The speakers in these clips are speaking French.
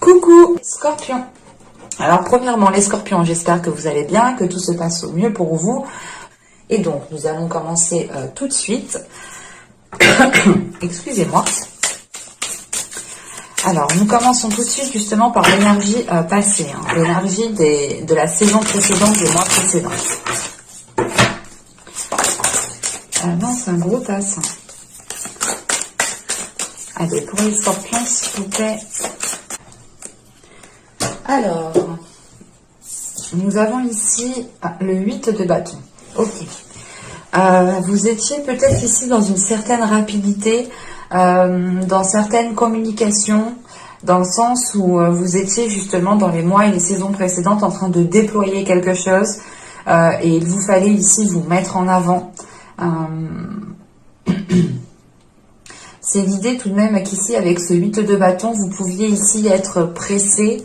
Coucou Scorpion. Alors premièrement les Scorpions, j'espère que vous allez bien, que tout se passe au mieux pour vous. Et donc nous allons commencer tout de suite. Excusez-moi. Alors nous commençons tout de suite justement par l'énergie passée, l'énergie de la saison précédente, des mois précédents. Non, c'est un gros tasse. Allez, pour les Scorpions, s'il vous plaît. Alors, nous avons ici le 8 de bâton. Ok. Vous étiez peut-être ici dans une certaine rapidité, dans certaines communications, dans le sens où vous étiez justement dans les mois et les saisons précédentes en train de déployer quelque chose et il vous fallait ici vous mettre en avant. C'est l'idée tout de même qu'ici, avec ce 8 de bâton, vous pouviez ici être pressé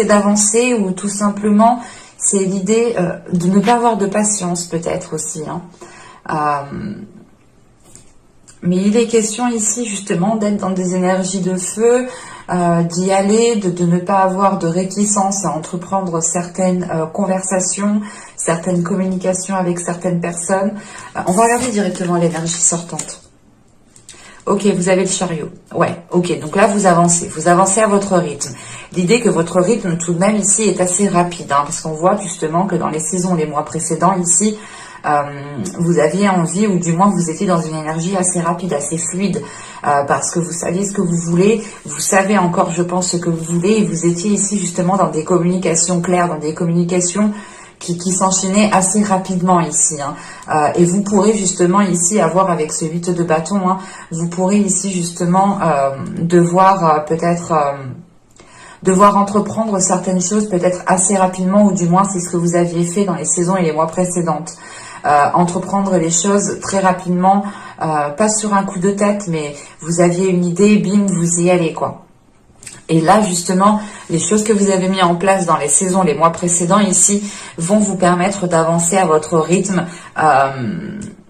d'avancer, ou tout simplement, c'est l'idée de ne pas avoir de patience peut-être aussi. Mais il est question ici justement d'être dans des énergies de feu, d'y aller, de ne pas avoir de réticence à entreprendre certaines conversations, certaines communications avec certaines personnes. On va regarder directement l'énergie sortante. Ok, vous avez le chariot. Ouais, ok, donc là vous avancez à votre rythme. L'idée que votre rythme tout de même ici est assez rapide, parce qu'on voit justement que dans les saisons, les mois précédents ici, vous aviez envie, ou du moins vous étiez dans une énergie assez rapide, assez fluide, parce que vous saviez ce que vous voulez, vous savez encore, je pense, ce que vous voulez, et vous étiez ici justement dans des communications claires, dans des communications qui s'enchaînaient assez rapidement ici. Et vous pourrez justement ici avoir avec ce 8 de bâton, vous pourrez ici justement devoir entreprendre certaines choses peut-être assez rapidement, ou du moins c'est ce que vous aviez fait dans les saisons et les mois précédentes. Entreprendre les choses très rapidement, pas sur un coup de tête, mais vous aviez une idée, bim, vous y allez quoi. Et là, justement, les choses que vous avez mis en place dans les saisons, les mois précédents ici, vont vous permettre d'avancer à votre rythme.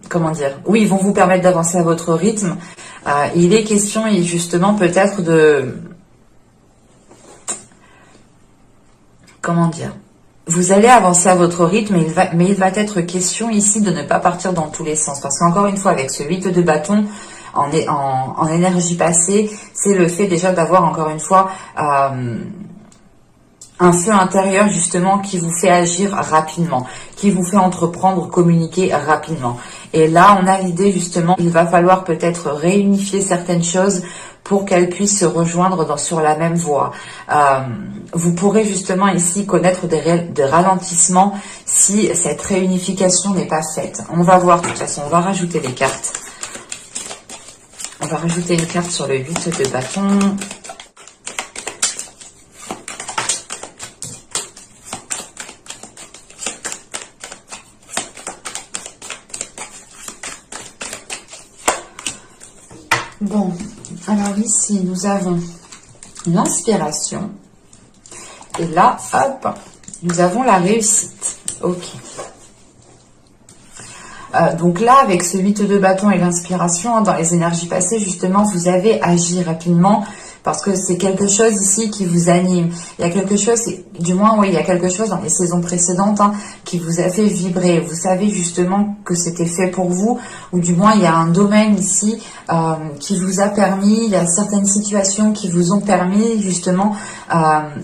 Comment dire? Oui, ils vont vous permettre d'avancer à votre rythme. Il est question, justement, peut-être de... Comment dire? Vous allez avancer à votre rythme, mais il va être question ici de ne pas partir dans tous les sens. Parce qu'encore une fois, avec ce 8 de bâton, en énergie passée, c'est le fait déjà d'avoir encore une fois un feu intérieur justement qui vous fait agir rapidement, qui vous fait entreprendre, communiquer rapidement. Et là, on a l'idée justement, il va falloir peut-être réunifier certaines choses pour qu'elles puissent se rejoindre sur la même voie. Vous pourrez justement ici connaître des ralentissements si cette réunification n'est pas faite. On va voir, de toute façon, on va rajouter des cartes. On va rajouter une carte sur le 8 de bâton. Bon, alors ici, nous avons l'inspiration. Et là, hop, nous avons la réussite. Ok. Donc là, avec ce 8 de bâton et l'inspiration, dans les énergies passées, justement, vous avez agi rapidement parce que c'est quelque chose ici qui vous anime. Il y a quelque chose, du moins, oui, il y a quelque chose dans les saisons précédentes qui vous a fait vibrer. Vous savez justement que c'était fait pour vous, ou du moins, il y a un domaine ici qui vous a permis, il y a certaines situations qui vous ont permis justement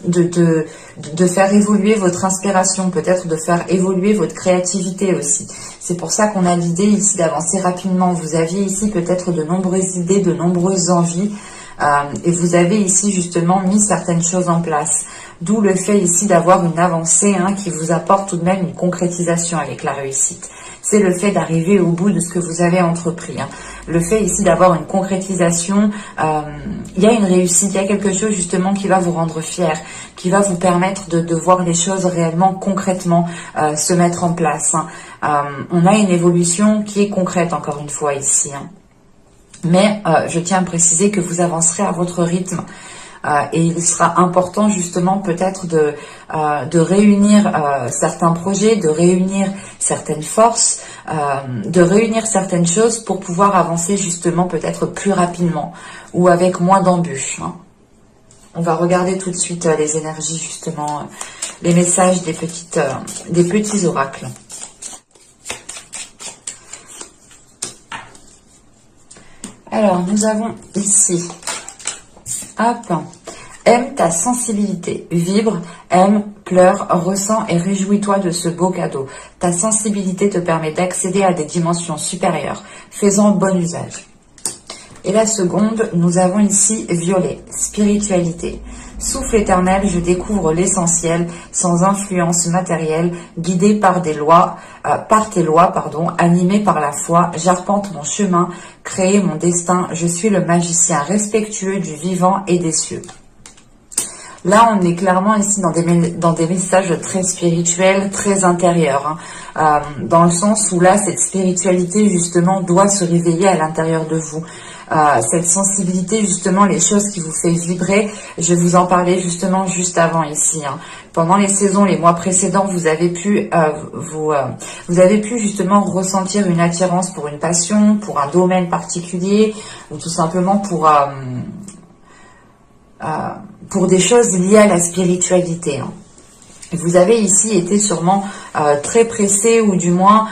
de faire évoluer votre inspiration, peut-être de faire évoluer votre créativité aussi. C'est pour ça qu'on a l'idée ici d'avancer rapidement. Vous aviez ici peut-être de nombreuses idées, de nombreuses envies, et vous avez ici justement mis certaines choses en place. D'où le fait ici d'avoir une avancée qui vous apporte tout de même une concrétisation avec la réussite. C'est le fait d'arriver au bout de ce que vous avez entrepris. Le fait ici d'avoir une concrétisation, il y a une réussite, il y a quelque chose justement qui va vous rendre fier, qui va vous permettre de voir les choses réellement concrètement se mettre en place. On a une évolution qui est concrète encore une fois ici. Mais je tiens à préciser que vous avancerez à votre rythme. Et il sera important justement peut-être de réunir certains projets, de réunir certaines forces, de réunir certaines choses pour pouvoir avancer justement peut-être plus rapidement ou avec moins d'embûches. On va regarder tout de suite les énergies, justement, les messages des petits oracles. Alors, nous avons ici, hop, aime ta sensibilité, vibre, aime, pleure, ressens et réjouis-toi de ce beau cadeau. Ta sensibilité te permet d'accéder à des dimensions supérieures. Fais-en bon usage. Et la seconde, nous avons ici violet, spiritualité. Souffle éternel, je découvre l'essentiel, sans influence matérielle, guidé par tes lois, animé par la foi, j'arpente mon chemin, créer mon destin, je suis le magicien respectueux du vivant et des cieux. Là, on est clairement ici dans des messages très spirituels, très intérieurs, hein, dans le sens où là, cette spiritualité, justement, doit se réveiller à l'intérieur de vous. Cette sensibilité, justement, les choses qui vous fait vibrer, je vous en parlais justement juste avant ici. Hein. Pendant les saisons, les mois précédents, vous avez pu justement ressentir une attirance pour une passion, pour un domaine particulier, ou tout simplement pour des choses liées à la spiritualité. Hein. Vous avez ici été sûrement très pressé, ou du moins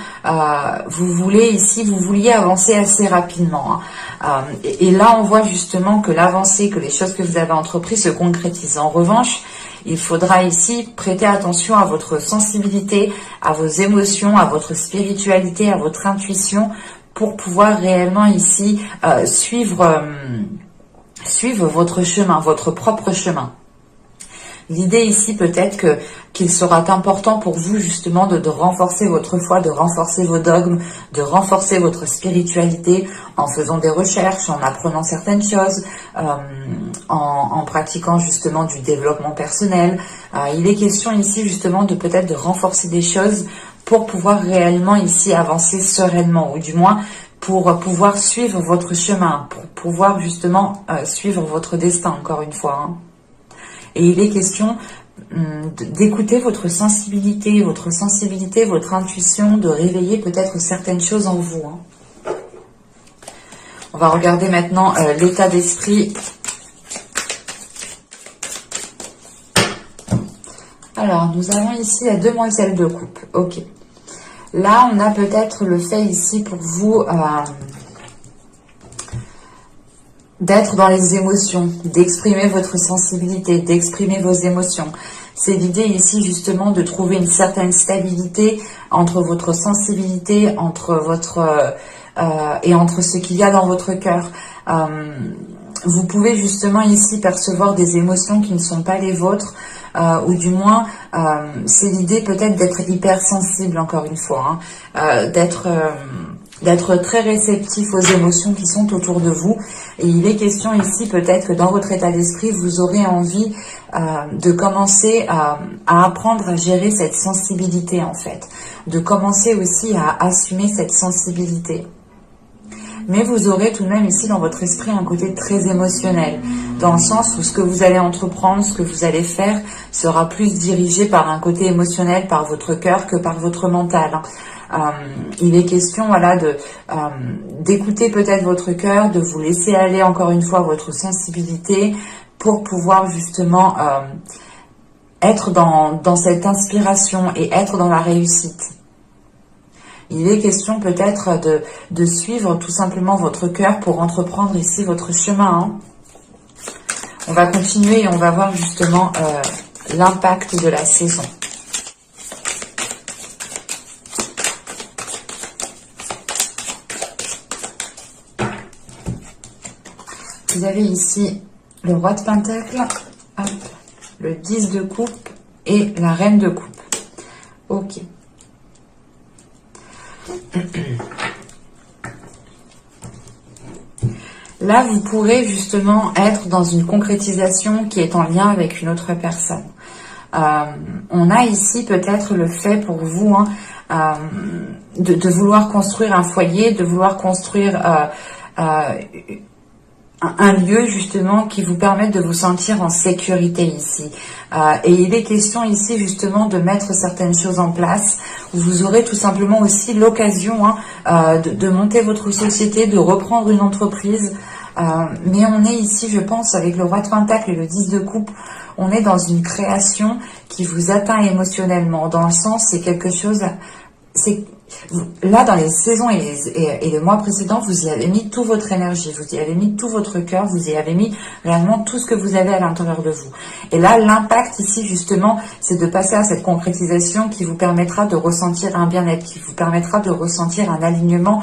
vous vouliez avancer assez rapidement. Hein. Et là, on voit justement que l'avancée, que les choses que vous avez entreprises se concrétisent. En revanche, il faudra ici prêter attention à votre sensibilité, à vos émotions, à votre spiritualité, à votre intuition, pour pouvoir réellement ici suivre votre chemin, votre propre chemin. L'idée ici peut-être qu'il sera important pour vous justement de renforcer votre foi, de renforcer vos dogmes, de renforcer votre spiritualité en faisant des recherches, en apprenant certaines choses, en pratiquant justement du développement personnel. Il est question ici justement de peut-être de renforcer des choses pour pouvoir réellement ici avancer sereinement, ou du moins pour pouvoir suivre votre chemin, pour pouvoir justement suivre votre destin, encore une fois. Hein. Et il est question d'écouter votre sensibilité, votre intuition, de réveiller peut-être certaines choses en vous. Hein. On va regarder maintenant l'état d'esprit. Alors, nous avons ici la demoiselle de coupe. Ok. Là, on a peut-être le fait ici pour vous d'être dans les émotions, d'exprimer votre sensibilité, d'exprimer vos émotions. C'est l'idée ici justement de trouver une certaine stabilité entre votre sensibilité, entre ce qu'il y a dans votre cœur. Vous pouvez justement ici percevoir des émotions qui ne sont pas les vôtres, ou du moins c'est l'idée peut-être d'être hypersensible, encore une fois, hein, d'être très réceptif aux émotions qui sont autour de vous. Et il est question ici peut-être que dans votre état d'esprit, vous aurez envie de commencer à apprendre à gérer cette sensibilité en fait, de commencer aussi à assumer cette sensibilité. Mais vous aurez tout de même ici dans votre esprit un côté très émotionnel, dans le sens où ce que vous allez entreprendre, ce que vous allez faire, sera plus dirigé par un côté émotionnel, par votre cœur, que par votre mental. Il est question, voilà, d'écouter peut-être votre cœur, de vous laisser aller encore une fois votre sensibilité pour pouvoir justement être dans cette inspiration et être dans la réussite. Il est question peut-être de suivre tout simplement votre cœur pour entreprendre ici votre chemin. Hein. On va continuer et on va voir justement l'impact de la saison. Vous avez ici le roi de Pentacle, hop, le 10 de coupe et la reine de coupe. Ok. Là, vous pourrez justement être dans une concrétisation qui est en lien avec une autre personne. On a ici peut-être le fait pour vous de vouloir construire un foyer, de vouloir construire un lieu justement qui vous permette de vous sentir en sécurité ici. Et il est question ici justement de mettre certaines choses en place. Vous aurez tout simplement aussi l'occasion de monter votre société, de reprendre une entreprise. Mais on est ici, je pense, avec le roi de Pentacle et le 10 de coupe, on est dans une création qui vous atteint émotionnellement. Dans le sens, c'est quelque chose... Là, dans les saisons et les mois précédents, vous y avez mis toute votre énergie, vous y avez mis tout votre cœur, vous y avez mis réellement tout ce que vous avez à l'intérieur de vous. Et là, l'impact ici, justement, c'est de passer à cette concrétisation qui vous permettra de ressentir un bien-être, qui vous permettra de ressentir un alignement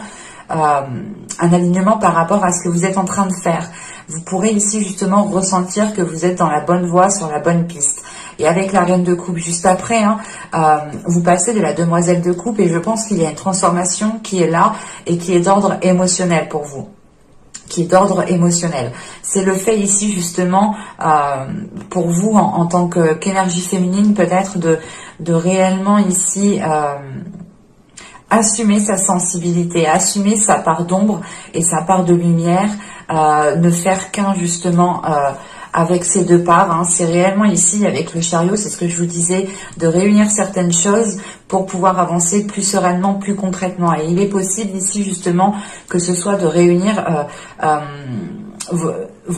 par rapport à ce que vous êtes en train de faire. Vous pourrez ici, justement, ressentir que vous êtes dans la bonne voie, sur la bonne piste. Et avec la reine de coupe juste après, vous passez de la demoiselle de coupe et je pense qu'il y a une transformation qui est là et qui est d'ordre émotionnel pour vous. Qui est d'ordre émotionnel. C'est le fait ici justement pour vous en tant qu'énergie féminine peut-être de réellement ici assumer sa sensibilité, assumer sa part d'ombre et sa part de lumière, ne faire qu'un justement avec ces deux parts, c'est réellement ici avec le chariot, c'est ce que je vous disais, de réunir certaines choses pour pouvoir avancer plus sereinement, plus concrètement. Et il est possible ici justement que ce soit de réunir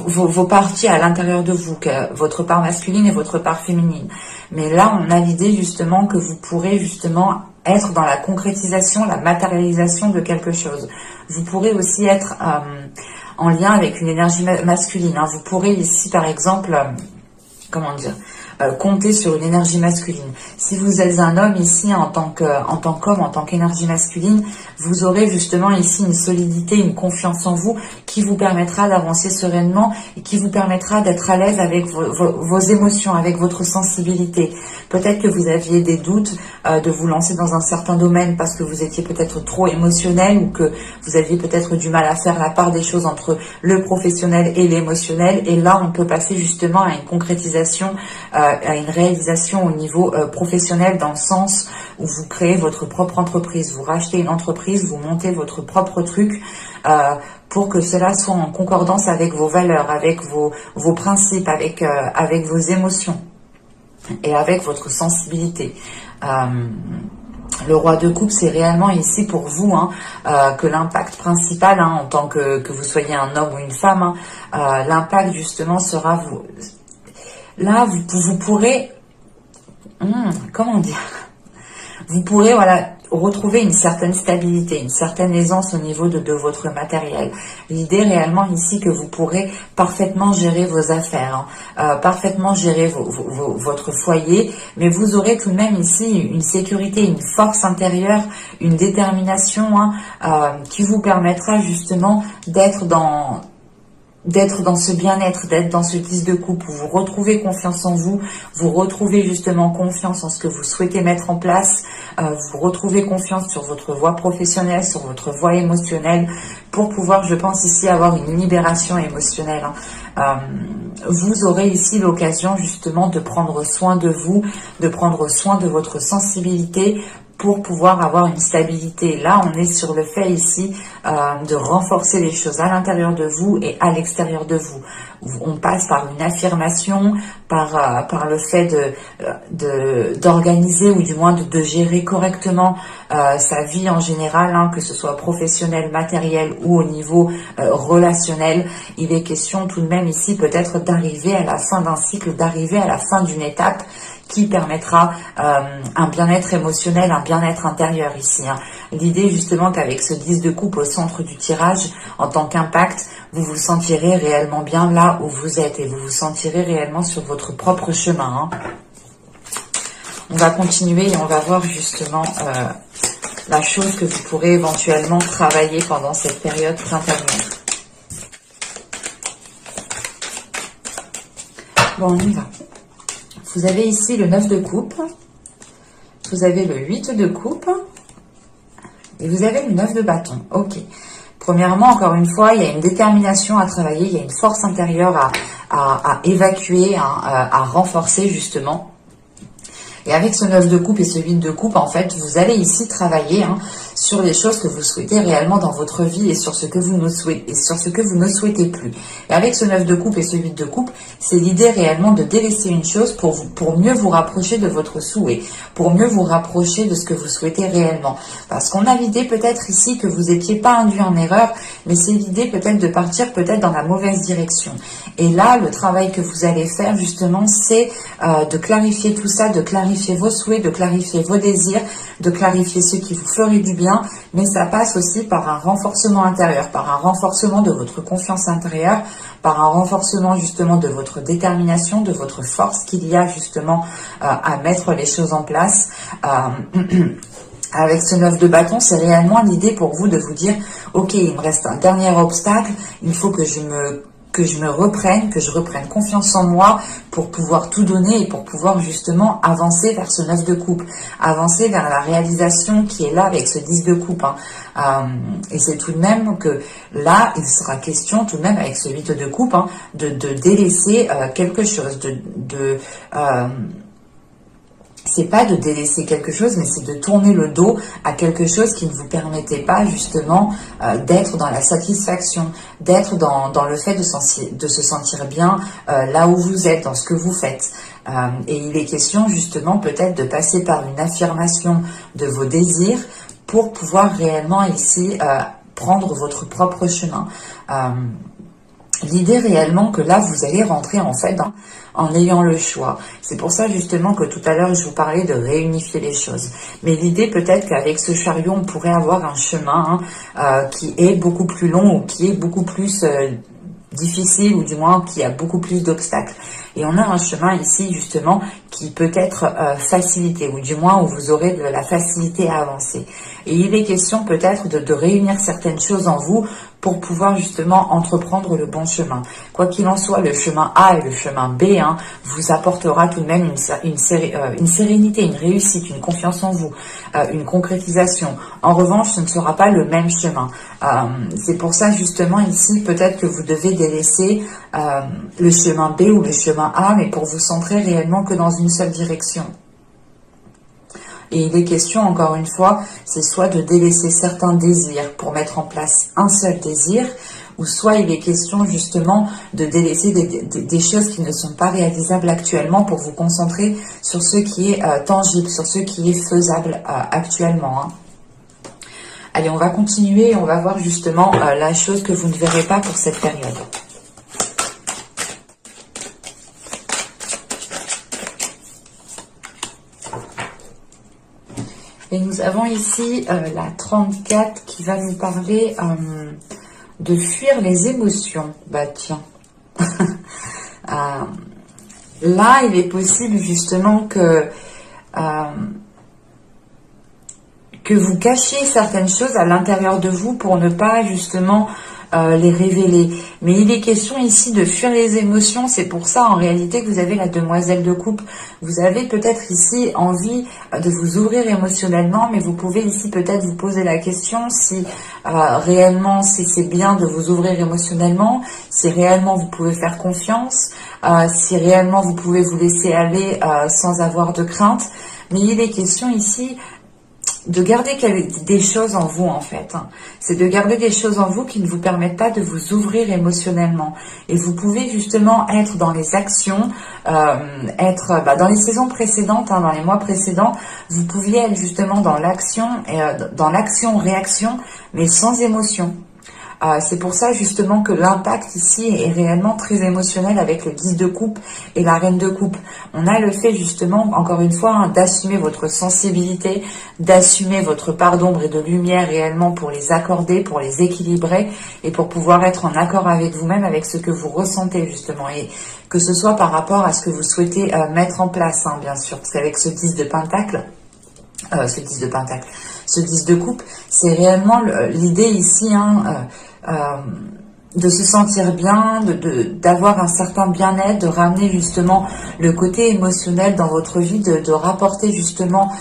vos parties à l'intérieur de vous, que votre part masculine et votre part féminine. Mais là, on a l'idée justement que vous pourrez justement être dans la concrétisation, la matérialisation de quelque chose. Vous pourrez aussi être en lien avec une énergie masculine. Vous pourrez ici, par exemple, compter sur une énergie masculine. Si vous êtes un homme ici en tant qu'homme, en tant qu'énergie masculine, vous aurez justement ici une solidité, une confiance en vous qui vous permettra d'avancer sereinement et qui vous permettra d'être à l'aise avec vos émotions, avec votre sensibilité. Peut-être que vous aviez des doutes de vous lancer dans un certain domaine parce que vous étiez peut-être trop émotionnel ou que vous aviez peut-être du mal à faire la part des choses entre le professionnel et l'émotionnel. Et là, on peut passer justement à une concrétisation, à une réalisation au niveau professionnel, dans le sens où vous créez votre propre entreprise, vous rachetez une entreprise, vous montez votre propre truc pour que cela soit en concordance avec vos valeurs, avec vos principes, avec vos émotions et avec votre sensibilité. Le roi de coupe, c'est réellement ici pour vous que l'impact principal, en tant que vous soyez un homme ou une femme, l'impact justement sera vous. Là, vous pourrez, comment dire, vous pourrez retrouver une certaine stabilité, une certaine aisance au niveau de votre matériel. L'idée réellement ici que vous pourrez parfaitement gérer vos affaires, parfaitement gérer votre foyer, mais vous aurez tout de même ici une sécurité, une force intérieure, une détermination qui vous permettra justement d'être dans ce bien-être, d'être dans ce 10 de coupe où vous retrouvez confiance en vous, vous retrouvez justement confiance en ce que vous souhaitez mettre en place, vous retrouvez confiance sur votre voie professionnelle, sur votre voie émotionnelle, pour pouvoir, je pense ici, avoir une libération émotionnelle. Vous aurez ici l'occasion justement de prendre soin de vous, de prendre soin de votre sensibilité, pour pouvoir avoir une stabilité. Là, on est sur le fait ici de renforcer les choses à l'intérieur de vous et à l'extérieur de vous. On passe par une affirmation, par le fait d'organiser ou du moins de gérer correctement sa vie en général, que ce soit professionnel, matériel ou au niveau relationnel. Il est question tout de même ici peut-être d'arriver à la fin d'un cycle, d'arriver à la fin d'une étape qui permettra un bien-être émotionnel, un bien-être intérieur ici. L'idée justement qu'avec ce 10 de coupe au centre du tirage, en tant qu'impact, vous vous sentirez réellement bien là où vous êtes et vous vous sentirez réellement sur votre propre chemin. On va continuer et on va voir justement la chose que vous pourrez éventuellement travailler pendant cette période printanière. Bon, on y va. Vous avez ici le 9 de coupe, vous avez le 8 de coupe et vous avez le 9 de bâton. Ok. Premièrement, encore une fois, il y a une détermination à travailler, il y a une force intérieure à évacuer, à renforcer justement. Et avec ce 9 de coupe et ce 8 de coupe, en fait, vous allez ici travailler sur les choses que vous souhaitez réellement dans votre vie et sur ce que vous ne souhaitez, souhaitez plus. Et avec ce 9 de coupe et ce 8 de coupe, c'est l'idée réellement de délaisser une chose pour mieux vous rapprocher de votre souhait, pour mieux vous rapprocher de ce que vous souhaitez réellement. Parce qu'on a l'idée peut-être ici que vous n'étiez pas induit en erreur, mais c'est l'idée peut-être de partir peut-être dans la mauvaise direction. Et là, le travail que vous allez faire justement, c'est de clarifier tout ça, de clarifier vos souhaits, de clarifier vos désirs, de clarifier ce qui vous ferait du bien, mais ça passe aussi par un renforcement intérieur, par un renforcement de votre confiance intérieure, par un renforcement justement de votre détermination, de votre force qu'il y a justement à mettre les choses en place. Avec ce 9 de bâton, c'est réellement l'idée pour vous de vous dire, ok, il me reste un dernier obstacle, il faut que je reprenne confiance en moi pour pouvoir tout donner et pour pouvoir justement avancer vers ce 9 de coupe, avancer vers la réalisation qui est là avec ce 10 de coupe. Et c'est tout de même que là, il sera question tout de même avec ce 8 de coupe de délaisser quelque chose, c'est pas de délaisser quelque chose, mais c'est de tourner le dos à quelque chose qui ne vous permettait pas justement d'être dans la satisfaction, d'être dans le fait de se sentir bien là où vous êtes, dans ce que vous faites. Et il est question justement peut-être de passer par une affirmation de vos désirs pour pouvoir réellement ici prendre votre propre chemin. L'idée réellement que là, vous allez rentrer en fait en ayant le choix. C'est pour ça justement que tout à l'heure, je vous parlais de réunifier les choses. Mais l'idée peut-être qu'avec ce chariot, on pourrait avoir un chemin qui est beaucoup plus long ou qui est beaucoup plus difficile ou du moins qui a beaucoup plus d'obstacles. Et on a un chemin ici justement qui peut être facilité ou du moins où vous aurez de la facilité à avancer. Et il est question peut-être de réunir certaines choses en vous pour pouvoir justement entreprendre le bon chemin. Quoi qu'il en soit, le chemin A et le chemin B vous apportera tout de même une sérénité, une réussite, une confiance en vous, une concrétisation. En revanche, ce ne sera pas le même chemin. C'est pour ça justement ici, peut-être que vous devez délaisser le chemin B ou le chemin A, mais pour vous centrer réellement que dans une seule direction. Et il est question, encore une fois, c'est soit de délaisser certains désirs pour mettre en place un seul désir, ou soit il est question justement de délaisser des choses qui ne sont pas réalisables actuellement pour vous concentrer sur ce qui est tangible, sur ce qui est faisable actuellement. Allez, on va continuer et on va voir justement la chose que vous ne verrez pas pour cette période. Et nous avons ici la 34 qui va nous parler de fuir les émotions. Bah tiens. Là, il est possible justement que vous cachiez certaines choses à l'intérieur de vous pour ne pas justement les révéler. Mais il est question ici de fuir les émotions. C'est pour ça en réalité que vous avez la demoiselle de coupe. Vous avez peut-être ici envie de vous ouvrir émotionnellement, mais vous pouvez ici peut-être vous poser la question si réellement si c'est bien de vous ouvrir émotionnellement, si réellement vous pouvez faire confiance, si réellement vous pouvez vous laisser aller sans avoir de crainte. Mais il est question ici de garder des choses en vous en fait. C'est de garder des choses en vous qui ne vous permettent pas de vous ouvrir émotionnellement. Et vous pouvez justement être dans les actions, être dans les saisons précédentes, dans les mois précédents, vous pouviez être justement dans l'action, dans l'action-réaction, mais sans émotion. C'est pour ça justement que l'impact ici est réellement très émotionnel avec le 10 de coupe et la reine de coupe. On a le fait justement, encore une fois, d'assumer votre sensibilité, d'assumer votre part d'ombre et de lumière réellement pour les accorder, pour les équilibrer et pour pouvoir être en accord avec vous-même, avec ce que vous ressentez justement. Et que ce soit par rapport à ce que vous souhaitez mettre en place, bien sûr. Parce qu'avec ce 10 de pentacle, ce 10 de coupe, c'est réellement l'idée ici, de se sentir bien, d'avoir un certain bien-être, de ramener justement le côté émotionnel dans votre vie, de rapporter justement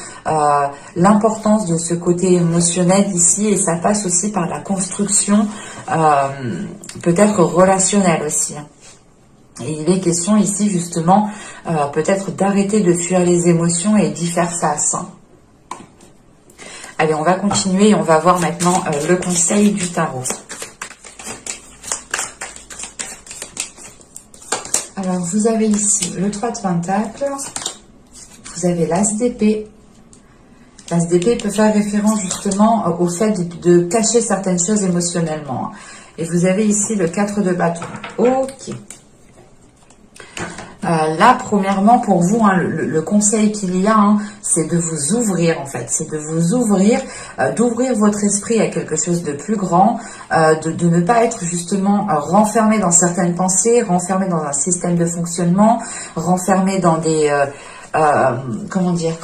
l'importance de ce côté émotionnel ici, et ça passe aussi par la construction peut-être relationnelle aussi. Et il est question ici justement peut-être d'arrêter de fuir les émotions et d'y faire face. Allez, on va continuer et on va voir maintenant le conseil du tarot. Alors, vous avez ici le 3 de Pentacle, vous avez l'As d'épée. L'As d'épée peut faire référence justement au fait de cacher certaines choses émotionnellement. Et vous avez ici le 4 de bâton. Ok. Là, premièrement, pour vous, hein, le conseil qu'il y a, hein, c'est de vous ouvrir, en fait. C'est de vous ouvrir, d'ouvrir votre esprit à quelque chose de plus grand, de ne pas être justement renfermé dans certaines pensées, renfermé dans un système de fonctionnement, renfermé dans des... comment dire,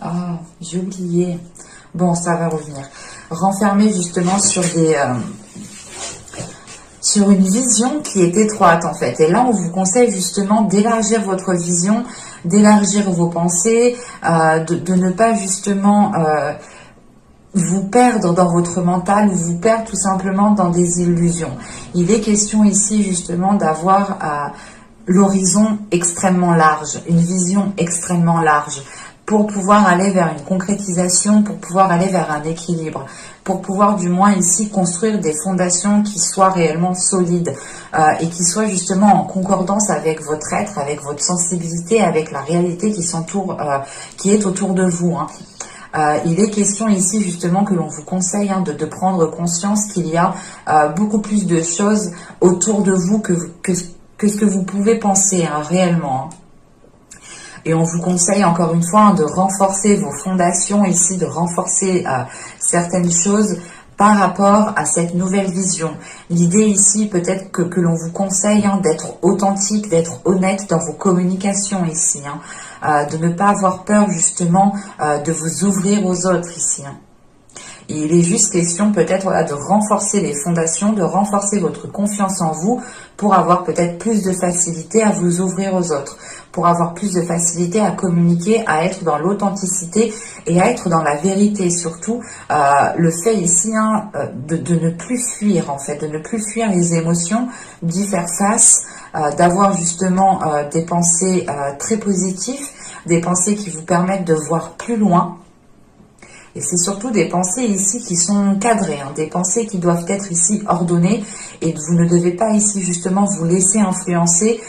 ah, j'ai oublié. Bon, ça va revenir. Renfermé justement sur des... sur une vision qui est étroite en fait. Et là, on vous conseille justement d'élargir votre vision, d'élargir vos pensées, de ne pas justement vous perdre dans votre mental ou vous perdre tout simplement dans des illusions. Il est question ici justement d'avoir l'horizon extrêmement large, une vision extrêmement large, pour pouvoir aller vers une concrétisation, pour pouvoir aller vers un équilibre, pour pouvoir du moins ici construire des fondations qui soient réellement solides et qui soient justement en concordance avec votre être, avec votre sensibilité, avec la réalité qui est autour de vous. Hein. Il est question ici justement que l'on vous conseille de prendre conscience qu'il y a beaucoup plus de choses autour de vous que ce que vous pouvez penser réellement. Et on vous conseille encore une fois de renforcer vos fondations ici, de renforcer certaines choses par rapport à cette nouvelle vision. L'idée ici peut-être que l'on vous conseille d'être authentique, d'être honnête dans vos communications ici. De ne pas avoir peur justement de vous ouvrir aux autres ici. Et il est juste question peut-être de renforcer les fondations, de renforcer votre confiance en vous pour avoir peut-être plus de facilité à vous ouvrir aux autres, pour avoir plus de facilité à communiquer, à être dans l'authenticité et à être dans la vérité. Surtout, le fait ici de ne plus fuir en fait, de ne plus fuir les émotions, d'y faire face, d'avoir justement des pensées très positives, des pensées qui vous permettent de voir plus loin. Et c'est surtout des pensées ici qui sont cadrées, des pensées qui doivent être ici ordonnées, et vous ne devez pas ici justement vous laisser influencer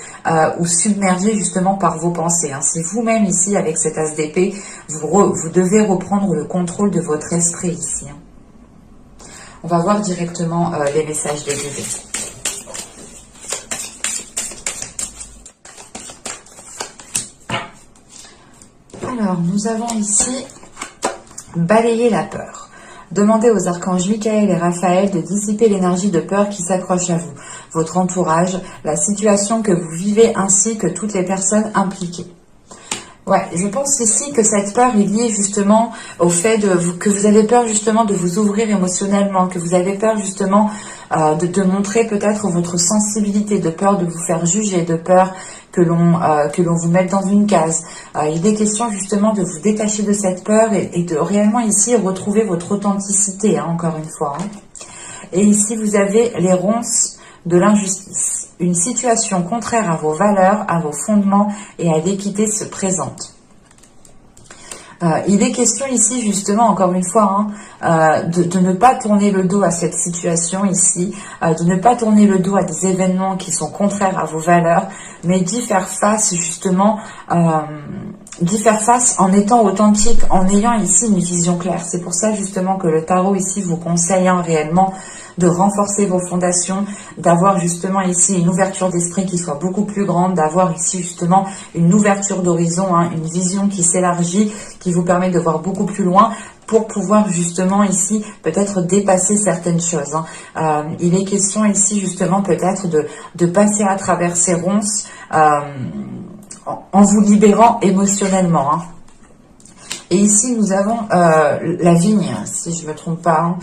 ou submerger justement par vos pensées. C'est vous-même ici avec cet as d'épée, vous devez reprendre le contrôle de votre esprit ici. On va voir directement les messages des guides. Alors, nous avons ici balayer la peur. Demandez aux archanges Michael et Raphaël de dissiper l'énergie de peur qui s'accroche à vous, votre entourage, la situation que vous vivez ainsi que toutes les personnes impliquées. Ouais, je pense ici que cette peur est liée justement au fait que vous avez peur justement de vous ouvrir émotionnellement, que vous avez peur justement de montrer peut-être votre sensibilité, de peur de vous faire juger, de peur que l'on vous mette dans une case. Il est question justement de vous détacher de cette peur et de réellement ici retrouver votre authenticité, encore une fois. Et ici, vous avez les ronces de l'injustice. Une situation contraire à vos valeurs, à vos fondements et à l'équité se présente. Il est question ici justement, encore une fois, de ne pas tourner le dos à cette situation ici, de ne pas tourner le dos à des événements qui sont contraires à vos valeurs, mais d'y faire face justement, d'y faire face en étant authentique, en ayant ici une vision claire. C'est pour ça justement que le tarot ici vous conseille réellement de renforcer vos fondations, d'avoir justement ici une ouverture d'esprit qui soit beaucoup plus grande, d'avoir ici justement une ouverture d'horizon, une vision qui s'élargit, qui vous permet de voir beaucoup plus loin pour pouvoir justement ici peut-être dépasser certaines choses. Il est question ici justement peut-être de passer à travers ces ronces en vous libérant émotionnellement. Et ici nous avons la vigne, si je ne me trompe pas.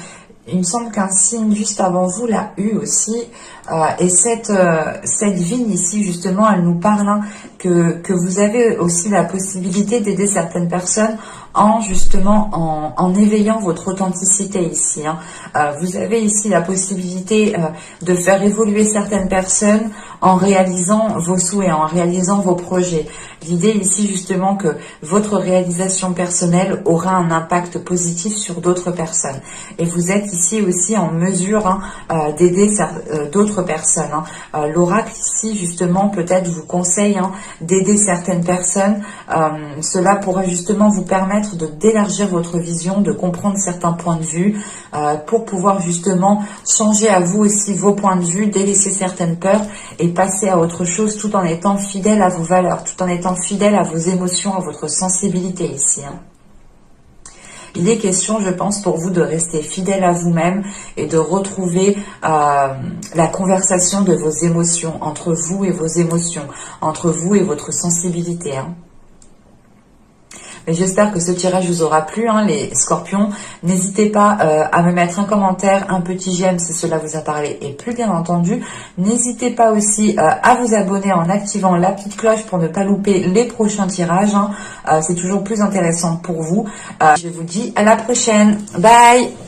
Il me semble qu'un signe juste avant vous l'a eu aussi. Et cette vigne ici, justement, elle nous parle que vous avez aussi la possibilité d'aider certaines personnes en justement en éveillant votre authenticité ici. Vous avez ici la possibilité de faire évoluer certaines personnes en réalisant vos souhaits, en réalisant vos projets. L'idée ici justement que votre réalisation personnelle aura un impact positif sur d'autres personnes. Et vous êtes ici aussi en mesure d'aider d'autres personnes. L'oracle ici justement peut-être vous conseille d'aider certaines personnes. Cela pourrait justement vous permettre d'élargir votre vision, de comprendre certains points de vue pour pouvoir justement changer à vous aussi vos points de vue, délaisser certaines peurs et passer à autre chose tout en étant fidèle à vos valeurs, tout en étant fidèle à vos émotions, à votre sensibilité ici. Il est question, je pense, pour vous de rester fidèle à vous-même et de retrouver la conversation de vos émotions, entre vous et vos émotions, entre vous et votre sensibilité. Mais j'espère que ce tirage vous aura plu, les scorpions. N'hésitez pas à me mettre un commentaire, un petit j'aime si cela vous a parlé. Et plus bien entendu, n'hésitez pas aussi à vous abonner en activant la petite cloche pour ne pas louper les prochains tirages. C'est toujours plus intéressant pour vous. Je vous dis à la prochaine. Bye!